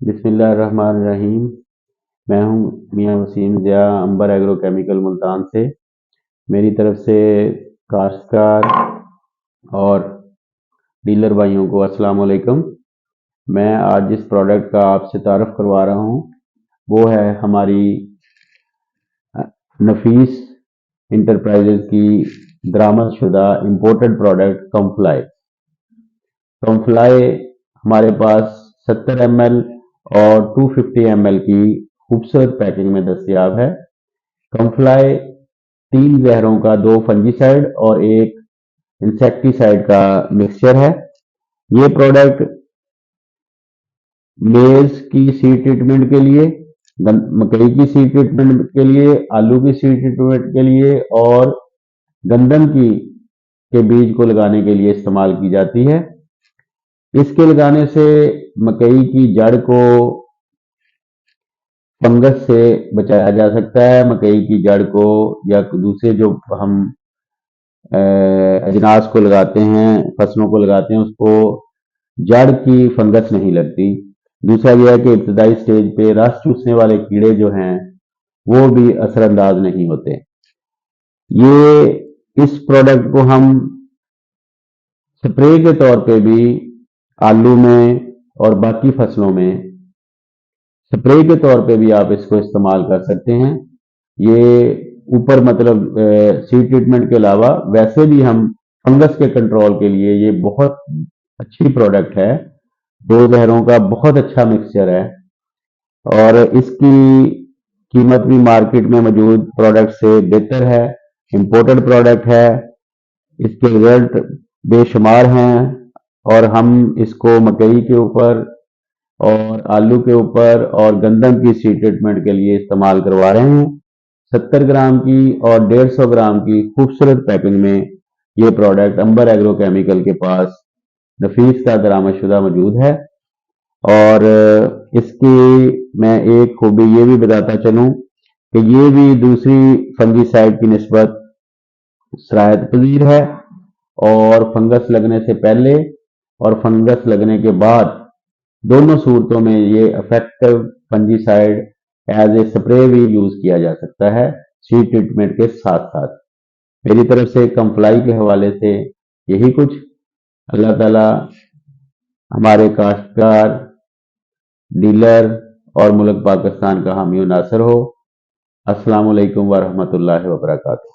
बिस्मिल्लाहिर्रहमानिर्रहीम। मैं हूं मियां वसीम ज़िया, अंबर एग्रो केमिकल मुल्तान से। मेरी तरफ से काश्तकार और डीलर भाइयों को अस्सलाम वालेकुम। मैं आज जिस प्रोडक्ट का आपसे तारुफ करवा रहा हूं वो है हमारी नफीस इंटरप्राइजेज की दरामदशुदा इम्पोर्टेड प्रोडक्ट कॉम्फ्लाई। कॉम्फ्लाई हमारे पास 70 ml और 250 ml की खूबसूरत पैकिंग में दस्तयाब है। कॉम्फ्लाई 3 जहरों का, 2 फंजीसाइड और 1 इंसेक्टिसाइड का मिक्सचर है। ये प्रोडक्ट मेज की सीड ट्रीटमेंट के लिए, मकई की सीड ट्रीटमेंट के लिए, आलू की सीड ट्रीटमेंट के लिए और गंदम की के बीज को लगाने के लिए इस्तेमाल की जाती है। इसके लगाने से मकई की जड़ को फंगस से बचाया जा सकता है। मकई की जड़ को या दूसरे जो हम अजनास को लगाते हैं, फसलों को लगाते हैं, उसको जड़ की फंगस नहीं लगती। दूसरा यह है कि इब्तदाई स्टेज पे रस चूसने वाले कीड़े जो हैं वो भी असरअंदाज नहीं होते। ये इस प्रोडक्ट को हम स्प्रे के तौर पे भी आलू में और बाकी फसलों में स्प्रे के तौर पे भी आप इसको इस्तेमाल कर सकते हैं। ये ऊपर मतलब सीड ट्रीटमेंट के अलावा वैसे भी हम फंगस के कंट्रोल के लिए ये बहुत अच्छी प्रोडक्ट है। 2 जहरों का बहुत अच्छा मिक्सचर है और इसकी कीमत भी मार्केट में मौजूद प्रोडक्ट से बेहतर है। इम्पोर्टेड प्रोडक्ट है, इसके रिजल्ट बेशुमार हैं और हम इसको मकई के ऊपर और आलू के ऊपर और गंदम की सीड ट्रीटमेंट के लिए इस्तेमाल करवा रहे हैं। 70 ग्राम की और 150 ग्राम की खूबसूरत पैकिंग में ये प्रोडक्ट अंबर एग्रो केमिकल के पास नफीस का दरामदशुदा मौजूद है। और इसकी मैं एक खूबी ये भी बताता चलूं कि ये भी दूसरी फंजीसाइड की निस्बत सराहत पजीर है और फंगस लगने से पहले और फंगस लगने के बाद दोनों सूरतों में ये effective fungicide as a spray भी यूज किया जा सकता है सीड ट्रीटमेंट के साथ साथ। मेरी तरफ से कॉम्फ्लाई के हवाले से यही कुछ। अल्लाह ताला हमारे काश्तकार, डीलर और मुल्क पाकिस्तान का हामी नासर हो। अस्सलाम वालेकुम व रहमतुल्लाहि व बरकातुहू।